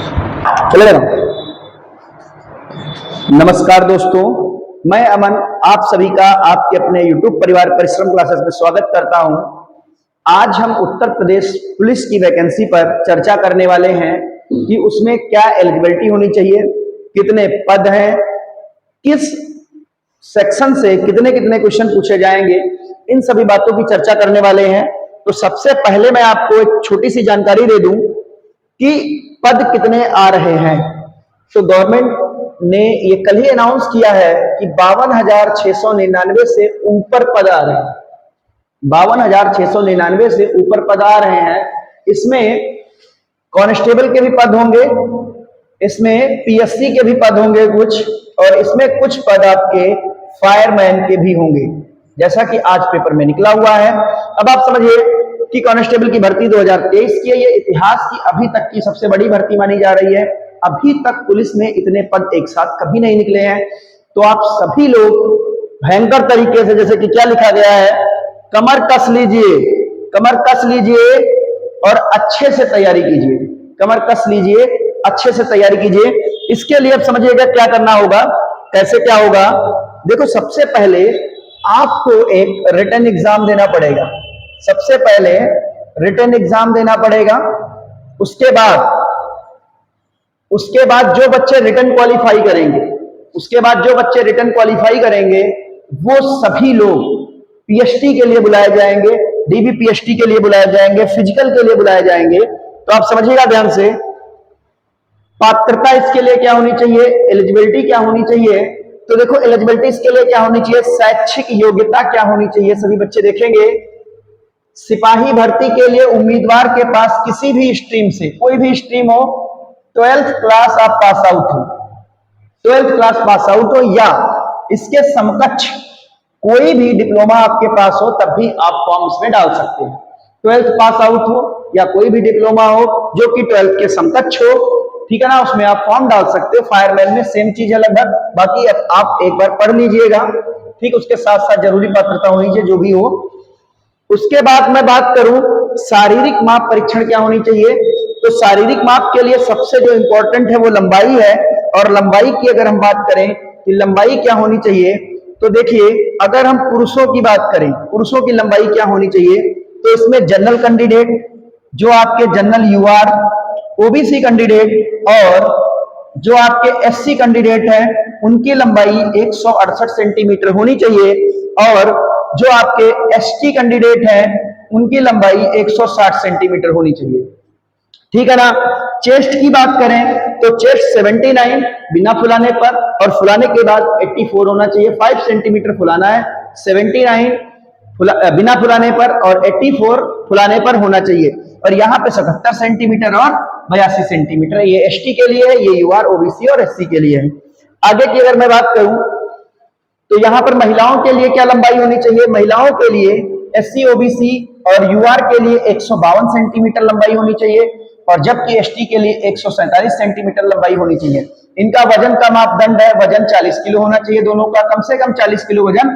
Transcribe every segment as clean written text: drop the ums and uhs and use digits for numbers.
चलेगा ना। नमस्कार दोस्तों, मैं अमन आप सभी का आपके अपने YouTube परिवार परिश्रम क्लासेस में स्वागत करता हूं। आज हम उत्तर प्रदेश पुलिस की वैकेंसी पर चर्चा करने वाले हैं कि उसमें क्या एलिजिबिलिटी होनी चाहिए, कितने पद हैं, किस सेक्शन से कितने कितने क्वेश्चन पूछे जाएंगे, इन सभी बातों की चर्चा करने वाले हैं। तो सबसे पहले मैं आपको एक छोटी सी जानकारी दे दूं कि पद कितने आ रहे हैं। तो गवर्नमेंट ने ये कल ही अनाउंस किया है कि 52,699 से ऊपर पद आ रहे हैं। 52,699 से ऊपर पद आ रहे हैं। इसमें कांस्टेबल के भी पद होंगे, इसमें पीएससी के भी पद होंगे कुछ, और इसमें कुछ पद आपके फायरमैन के भी होंगे, जैसा कि आज पेपर में निकला हुआ है। अब आप समझिए कि कांस्टेबल की भर्ती 2023 की है। ये इतिहास की अभी तक की सबसे बड़ी भर्ती मानी जा रही है। अभी तक पुलिस में इतने पद एक साथ कभी नहीं निकले हैं। तो आप सभी लोग भयंकर तरीके से, जैसे कि क्या लिखा गया है, कमर कस लीजिए, कमर कस लीजिए और अच्छे से तैयारी कीजिए। कमर कस लीजिए, अच्छे से तैयारी कीजिए। इसके लिए अब समझिएगा क्या करना होगा, कैसे क्या होगा। देखो, सबसे पहले आपको एक रिटन एग्जाम देना पड़ेगा। सबसे पहले रिटन एग्जाम देना पड़ेगा। उसके बाद जो बच्चे रिटन क्वालिफाई करेंगे, वो सभी लोग पीएचडी के लिए बुलाए जाएंगे, डीबीपीएचडी के लिए बुलाए जाएंगे, फिजिकल के लिए बुलाए जाएंगे। तो आप समझिएगा ध्यान से, पात्रता इसके लिए क्या होनी चाहिए, एलिजिबिलिटी क्या होनी चाहिए। तो देखो, एलिजिबिलिटी इसके लिए क्या होनी चाहिए, शैक्षिक योग्यता क्या होनी चाहिए, सभी बच्चे देखेंगे। सिपाही भर्ती के लिए उम्मीदवार के पास किसी भी स्ट्रीम से, कोई भी स्ट्रीम हो, 12th क्लास आप पास आउट हो, 12th क्लास पास आउट हो, या इसके समकक्ष कोई भी डिप्लोमा आपके पास हो, तब भी आप फॉर्म इसमें डाल सकते हैं। 12th पास आउट हो या कोई भी डिप्लोमा हो जो कि 12th के समकक्ष हो, ठीक है ना, उसमें आप फॉर्म डाल सकते हो। फायरमैन में सेम चीज है लगभग। बाकी आप एक बार पढ़ लीजिएगा, ठीक। उसके साथ साथ जरूरी पात्रता होनी चाहिए जो भी हो। उसके बाद मैं बात करूं शारीरिक माप परीक्षण क्या होनी चाहिए। तो शारीरिक माप के लिए सबसे जो इंपॉर्टेंट है वो लंबाई है। और लंबाई की अगर हम बात करें कि लंबाई क्या होनी चाहिए, तो देखिए, अगर हम पुरुषों की बात करें, पुरुषों की लंबाई क्या होनी चाहिए, तो इसमेमें जनरल कैंडिडेट, जो आपके जनरल यूआर, ओबीसी कैंडिडेट और जो आपके एससी कैंडिडेट हैं, उनकी लंबाई 168 सेंटीमीटर होनी चाहिए। और जो आपके एसटी कैंडिडेट हैं, उनकी लंबाई 160 सेंटीमीटर होनी चाहिए, ठीक है ना। चेस्ट की बात करें तो चेस्ट 79 बिना फुलाने पर, और फुलाने के बाद 84 होना चाहिए। 5 सेंटीमीटर फुलाना है, 79 बिना फुलाने पर और 84 फुलाने पर होना चाहिए। और यहाँ पे 77 सेंटीमीटर और 82 सेंटीमीटर, ये एसटी के लिए है, ये यूआर, ओबीसी और एससी के लिए है। आगे की अगर मैं बात करूं तो यहाँ पर महिलाओं के लिए क्या लंबाई होनी चाहिए, महिलाओं के लिए एससी, ओबीसी और यूआर के लिए 152 सेंटीमीटर लंबाई होनी चाहिए, और जबकि एसटी के लिए 147 सेंटीमीटर लंबाई होनी चाहिए। इनका वजन का मापदंड है, वजन 40 किलो होना चाहिए, दोनों का कम से कम 40 किलो वजन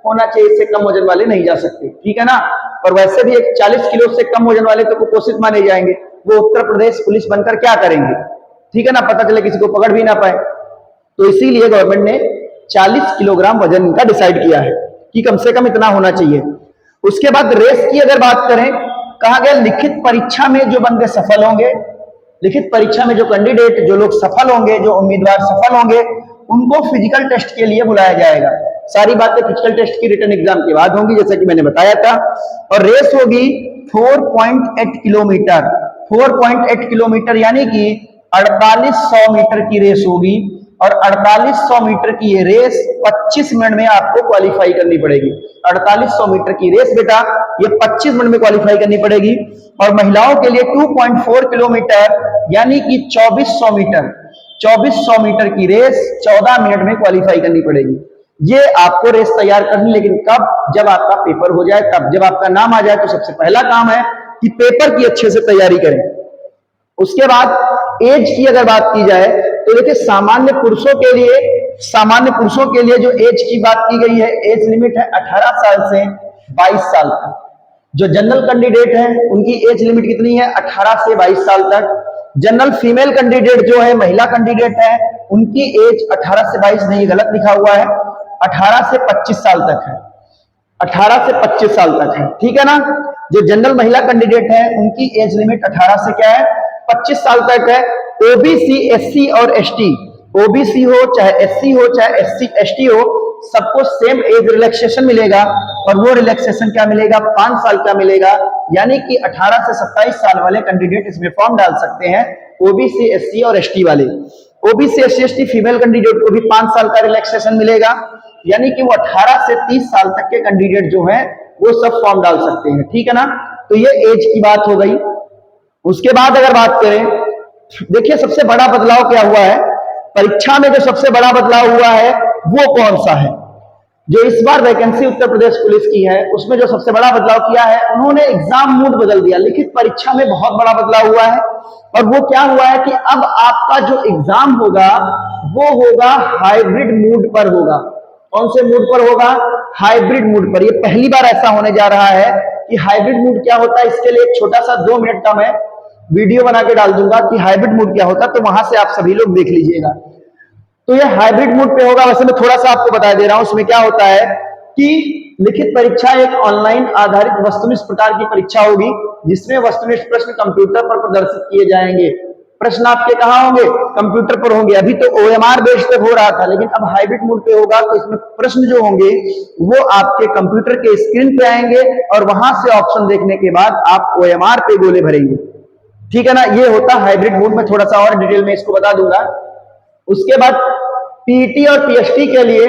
होना चाहिए, इससे कम वजन वाले नहीं जा सकते, ठीक है ना। और वैसे भी 40 किलो से कम वजन वाले तो कुपोषित माने जाएंगे, वो उत्तर प्रदेश पुलिस बनकर क्या करेंगे, ठीक है ना, पता चले किसी को पकड़ भी ना पाए। तो इसीलिए गवर्नमेंट ने 40 किलोग्राम वजन इनका डिसाइड किया है कि कम से कम इतना होना चाहिए। उसके बाद रेस की अगर बात करें, कहा गया लिखित परीक्षा में जो बंदे सफल होंगे, लिखित परीक्षा में जो कैंडिडेट, जो लोग सफल होंगे, जो उम्मीदवार सफल होंगे, उनको फिजिकल टेस्ट के लिए बुलाया जाएगा। सारी बातें फिजिकल टेस्ट की रिटन एग्जाम के बाद होंगी, जैसा कि मैंने बताया था। और रेस होगी 4.8 किलोमीटर, 4.8 किलोमीटर यानी कि 4800 मीटर की रेस होगी। और 4800 मीटर की ये रेस 25 मिनट में आपको क्वालिफाई करनी पड़ेगी। 4800 मीटर की रेस बेटा ये 25 मिनट में क्वालिफाई करनी पड़ेगी। और महिलाओं के लिए 2.4 किलोमीटर यानी कि 2400 मीटर, 2400 मीटर की रेस 14 मिनट में क्वालिफाई करनी पड़ेगी। ये आपको रेस तैयार करनी, लेकिन कब, जब आपका पेपर हो जाए, तब जब आपका नाम आ जाए। तो सबसे पहला काम है कि पेपर की अच्छे से तैयारी करें। उसके बाद एज की अगर बात की जाए तो देखिए, सामान्य पुरुषों के लिए जो एज की बात की गई है, एज लिमिट है 18 साल से 22 साल तक। जो जनरल कैंडिडेट हैं उनकी एज लिमिट कितनी है, 18 से 22 साल तक। जनरल फीमेल कैंडिडेट जो है, महिला कैंडिडेट है, उनकी एज 18 से 22 नहीं, गलत लिखा हुआ है, 18 से 25 साल तक है, 18 से 25 साल तक है, ठीक है ना। जो जनरल महिला कैंडिडेट है उनकी एज लिमिट 18 से क्या है, 25 साल तक है। ओबीसी, एससी और एसटी, ओबीसी हो चाहे एससी हो चाहे एससी एसटी हो, सबको सेम एज रिलैक्सेशन मिलेगा, और वो रिलैक्सेशन क्या मिलेगा, 5 साल का मिलेगा। यानी कि 18 से 27 साल वाले कैंडिडेट इसमें फॉर्म डाल सकते हैं, ओबीसी, एससी और एसटी वाले। OBC, SC, ST female candidate को भी 5 साल का रिलैक्सेशन मिलेगा, यानी कि वो 18 से 30 साल तक के कैंडिडेट जो हैं वो सब फॉर्म डाल सकते हैं, ठीक है ना। तो ये एज की बात हो गई। उसके बाद अगर बात करें, देखिए सबसे बड़ा बदलाव क्या हुआ है परीक्षा में, जो सबसे बड़ा बदलाव हुआ है वो कौन सा है। जो इस बार वैकेंसी उत्तर प्रदेश पुलिस की है उसमें जो सबसे बड़ा बदलाव किया है, उन्होंने एग्जाम मोड बदल दिया। लिखित परीक्षा में बहुत बड़ा बदलाव हुआ है, और वो क्या हुआ है कि अब आपका जो एग्जाम होगा वो होगा हाइब्रिड मोड पर होगा। कौन से मोड पर होगा, हाइब्रिड मोड पर। ये पहली बार ऐसा होने जा रहा है कि हाइब्रिड मोड क्या होता है। इसके लिए एक छोटा सा 2 मिनट का मैं वीडियो बना के डाल दूंगा कि हाइब्रिड मोड क्या होता है, तो वहां से आप सभी लोग देख लीजिएगा। तो ये हाइब्रिड मोड पे होगा। वैसे मैं थोड़ा सा आपको बता दे रहा हूं उसमें क्या होता है कि लिखित परीक्षा एक ऑनलाइन आधारित वस्तुनिष्ठ प्रकार की परीक्षा होगी, जिसमें वस्तुनिष्ठ प्रश्न कंप्यूटर पर प्रदर्शित किए जाएंगे। प्रश्न आपके कहां होंगे, कंप्यूटर पर होंगे। अभी तो ओएमआर बेस्ड पे हो रहा था, लेकिन अब हाइब्रिड मोड पे होगा, तो इसमें प्रश्न जो होंगे वो आपके कंप्यूटर के स्क्रीन पे आएंगे, और वहां से ऑप्शन देखने के बाद आप ओएमआर पे गोले भरेंगे, ठीक है ना। ये होता है हाइब्रिड मोड में, थोड़ा सा और डिटेल में इसको बता दूंगा। उसके बाद पीटी और पीएचडी के लिए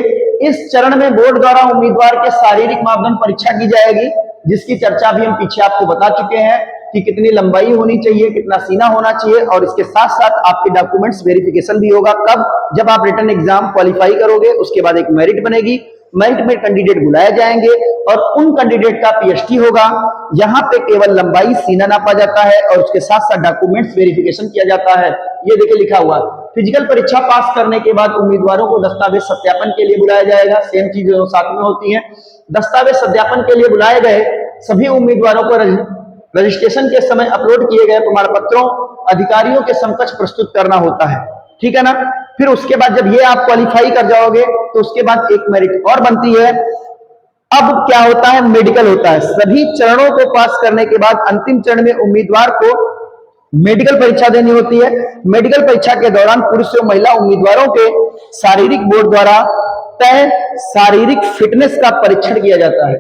इस चरण में बोर्ड द्वारा उम्मीदवार के शारीरिक मापदंड परीक्षा की जाएगी, जिसकी चर्चा भी हम पीछे आपको बता चुके हैं कि कितनी लंबाई होनी चाहिए, कितना सीना होना चाहिए, और इसके साथ साथ आपके डॉक्यूमेंट्स वेरिफिकेशन भी होगा। कब, जब आप रिटन एग्जाम क्वालिफाई करोगे उसके बाद एक मेरिट बनेगी, मेरिट में कैंडिडेट बुलाए जाएंगे, और उन कैंडिडेट का पीएचडी होगा। यहाँ पे केवल लंबाई, सीना नापा जाता है, और उसके साथ साथ डॉक्यूमेंट्स वेरिफिकेशन किया जाता है। ये देखिए लिखा हुआ, फिजिकल परीक्षा पास करने के बाद उम्मीदवारों को दस्तावेज सत्यापन के लिए बुलाया जाएगा। सेम चीज जो साथ में होती है। दस्तावेज सत्यापन के लिए बुलाए गए सभी उम्मीदवारों को रजिस्ट्रेशन के समय अपलोड किए गए प्रमाण पत्रों अधिकारियों के समकक्ष प्रस्तुत करना होता है, ठीक है ना। फिर उसके बाद जब ये आप क्वालिफाई कर जाओगे तो उसके बाद एक मेरिट और बनती है। अब क्या होता है, मेडिकल होता है। सभी चरणों को पास करने के बाद अंतिम चरण में उम्मीदवार को मेडिकल परीक्षा देनी होती है। मेडिकल परीक्षा के दौरान पुरुष और महिला उम्मीदवारों के शारीरिक बोर्ड द्वारा तय शारीरिक फिटनेस का परीक्षण किया जाता है,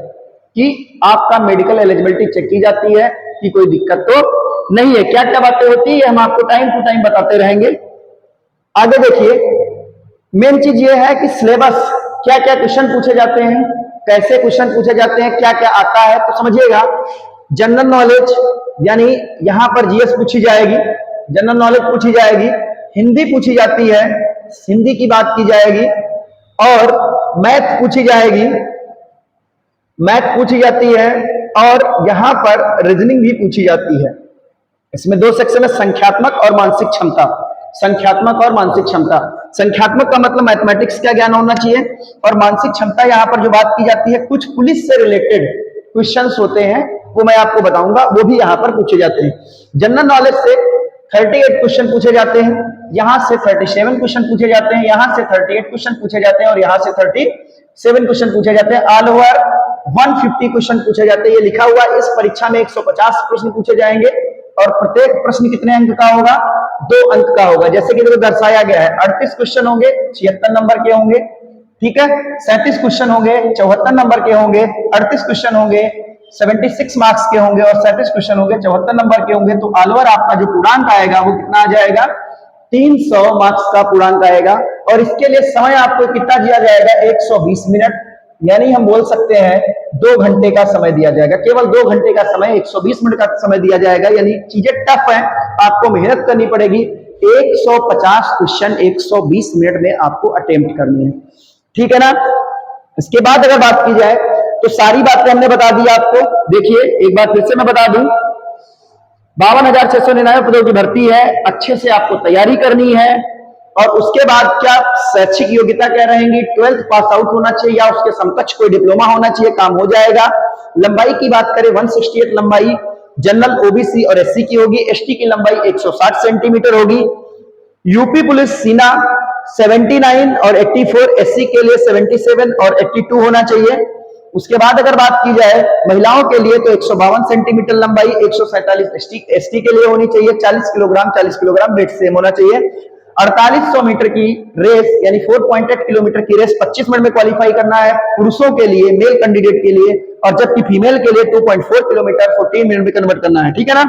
कि आपका मेडिकल एलिजिबिलिटी चेक की जाती है कि कोई दिक्कत तो नहीं है। क्या क्या बातें होती है हम आपको टाइम टू टाइम बताते रहेंगे। आगे देखिए, मेन चीज ये है कि सिलेबस, क्या क्या क्वेश्चन पूछे जाते हैं, कैसे क्वेश्चन पूछे जाते हैं, क्या क्या आता है, तो समझिएगा। जनरल नॉलेज, यानी यहां पर जीएस पूछी जाएगी, जनरल नॉलेज पूछी जाएगी, हिंदी पूछी जाती है, हिंदी की बात की जाएगी, और मैथ पूछी जाएगी, मैथ पूछी जाती है, और यहां पर रीजनिंग भी पूछी जाती है। इसमें 2 सेक्शन है, संख्यात्मक और मानसिक क्षमता। संख्यात्मक और मानसिक क्षमता। संख्यात्मक का मतलब मैथमेटिक्स का ज्ञान होना चाहिए, और मानसिक क्षमता यहां पर जो बात की जाती है, कुछ पुलिस से रिलेटेड क्वेश्चंस होते हैं, वो मैं आपको बताऊंगा, वो भी यहां पर पूछे जाते हैं। जनरल नॉलेज से 38 क्वेश्चन पूछे जाते हैं, यहां से 37 क्वेश्चन पूछे जाते हैं, यहां से 38 क्वेश्चन पूछे जाते हैं, और यहां से 37 क्वेश्चन पूछे जाते हैं। ऑल ओवर 150 क्वेश्चन पूछे जाते हैं। ये लिखा हुआ है। इस परीक्षा में 150 प्रश्न पूछे जाएंगे, और प्रत्येक प्रश्न कितने अंक का होगा, 2 अंक का होगा। जैसे कि देखो दर्शाया गया है, 38 क्वेश्चन होंगे, 76 नंबर के होंगे, ठीक है। 37 क्वेश्चन होंगे, 74 नंबर के होंगे, 38 क्वेश्चन होंगे, 76 मार्क्स के होंगे, और 37 क्वेश्चन होंगे, 74 नंबर के होंगे। तो ऑल ओवर आपका जो पूर्णांक आएगा वो कितना आ जाएगा, 300 मार्क्स का पूर्णांक आएगा। और इसके लिए समय आपको कितना दिया जाएगा, 120 मिनट, यानी हम बोल सकते हैं 2 घंटे का समय दिया जाएगा। केवल 2 घंटे का समय, 120 मिनट का समय दिया जाएगा। यानी चीजें टफ है, आपको मेहनत करनी पड़ेगी। 150 क्वेश्चन 120 मिनट में आपको अटेम्प्ट करनी है, ठीक है ना। इसके बाद अगर बात की जाए तो सारी बातें हमने बता दी आपको। देखिए एक बार फिर से मैं बता दूं, 52,699 पदों की भर्ती है। अच्छे से आपको तैयारी करनी है। और उसके बाद क्या शैक्षिक योग्यता क्या रहेंगी, 12th पास आउट होना चाहिए या उसके समकक्ष कोई डिप्लोमा होना चाहिए, काम हो जाएगा। लंबाई की बात करें 168 लंबाई, जनरल, ओबीसी और एससी की होगी। एसटी की लंबाई 160 सेंटीमीटर होगी। यूपी पुलिस सीना 79 और 84, एससी के लिए 77 और 82 होना चाहिए। उसके बाद अगर बात की जाए महिलाओं के लिए तो 152 सेंटीमीटर लंबाई, 147 एसटी के लिए होनी चाहिए। 40 किलोग्राम वेट सेम होना चाहिए। 4800 मीटर की रेस यानी 4.8 किलोमीटर की रेस 25 मिनट में क्वालिफाई करना है पुरुषों के लिए, मेल कैंडिडेट के लिए, और जबकि फीमेल के लिए 2.4 किलोमीटर 14 मिनट में कन्वर्ट करना है। ठीक है ना।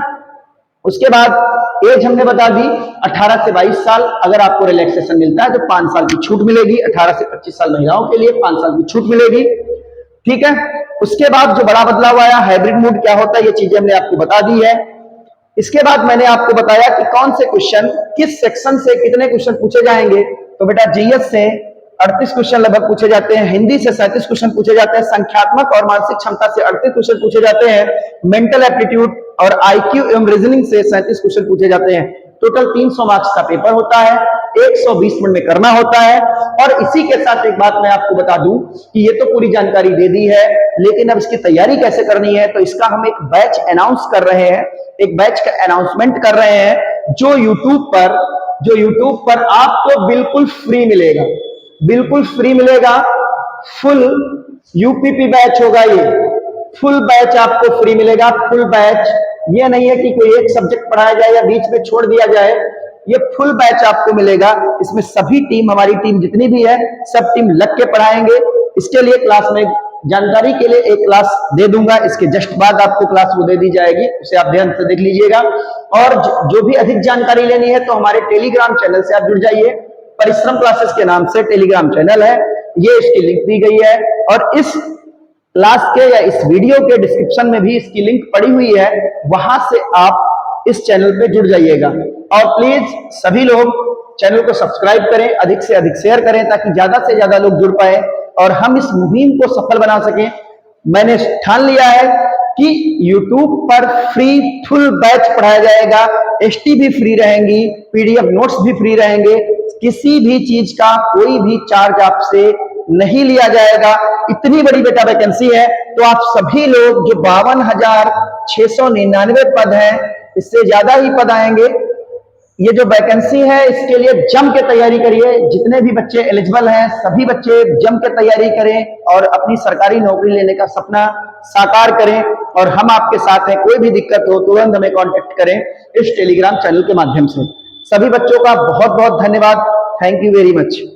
उसके बाद एज हमने बता दी 18 से 22 साल। अगर आपको रिलैक्सेशन मिलता है तो 5 साल की छूट मिलेगी। 18 से 25 साल महिलाओं के लिए 5 साल की छूट मिलेगी। ठीक है। उसके बाद जो बड़ा बदलाव आया, हाइब्रिड मोड क्या होता है, ये चीजें हमने आपको बता दी है। इसके बाद मैंने आपको बताया कि कौन से क्वेश्चन किस सेक्शन से कितने क्वेश्चन पूछे जाएंगे। तो बेटा जीएस से 38 क्वेश्चन लगभग पूछे जाते हैं, हिंदी से 37 क्वेश्चन पूछे जाते हैं, संख्यात्मक और मानसिक क्षमता से 38 क्वेश्चन पूछे जाते हैं, मेंटल एप्टीट्यूड और आईक्यू एवं रीजनिंग से 37 क्वेश्चन पूछे जाते हैं। टोटल 300 मार्क्स का पेपर होता है, 120 मिनट में करना होता है। और इसी के साथ एक बात मैं आपको बता दूं कि ये तो पूरी जानकारी दे दी है, लेकिन अब इसकी तैयारी कैसे करनी है, तो इसका हम एक बैच अनाउंस कर रहे हैं, एक बैच का अनाउंसमेंट कर रहे हैं जो यूट्यूब पर आपको बिल्कुल फ्री मिलेगा, बिल्कुल फ्री मिलेगा। फुल यूपीपी बैच होगा ये, फुल बैच आपको फ्री मिलेगा। फुल बैच ये नहीं है कि कोई एक सब्जेक्ट पढ़ाया जाए या बीच में छोड़ दिया जाए, ये फुल बैच आपको मिलेगा। इसमें सभी टीम, हमारी टीम जितनी भी है, सब टीम लग के पढ़ाएंगे। इसके लिए क्लास में जानकारी के लिए एक क्लास दे दूंगा, इसके जस्ट बाद आपको क्लास वो दे दी जाएगी, उसे आप ध्यान से देख लीजिएगा। और जो भी अधिक जानकारी लेनी है तो हमारे टेलीग्राम चैनल से आप जुड़ जाइए। परिश्रम क्लासेस के नाम से टेलीग्राम चैनल है, ये इसकी लिंक दी गई है, और इस क्लास के या इस वीडियो के डिस्क्रिप्शन में भी इसकी लिंक पड़ी हुई है, वहां से आप इस चैनल पे जुड़ जाइएगा। और प्लीज सभी लोग चैनल को सब्सक्राइब करें, अधिक से अधिक शेयर करें, ताकि ज्यादा से ज्यादा लोग जुड़ पाए और हम इस मुहिम को सफल बना सकें। मैंने ठान लिया है कि YouTube पर फ्री फुल बैच पढ़ाया जाएगा, एसटी भी फ्री रहेंगी, पीडीएफ नोट्स भी फ्री रहेंगे, किसी भी चीज का कोई भी चार्ज आपसे नहीं लिया जाएगा। इतनी बड़ी बेटा वैकेंसी है, तो आप सभी लोग जो 52,699 पद हैं, इससे ज्यादा ही पद आएंगे। ये जो वैकेंसी है इसके लिए जम के तैयारी करिए। जितने भी बच्चे एलिजिबल हैं सभी बच्चे जम के तैयारी करें और अपनी सरकारी नौकरी लेने का सपना साकार करें। और हम आपके साथ हैं, कोई भी दिक्कत हो तुरंत हमें कांटेक्ट करें इस टेलीग्राम चैनल के माध्यम से। सभी बच्चों का बहुत बहुत धन्यवाद। Thank you very much.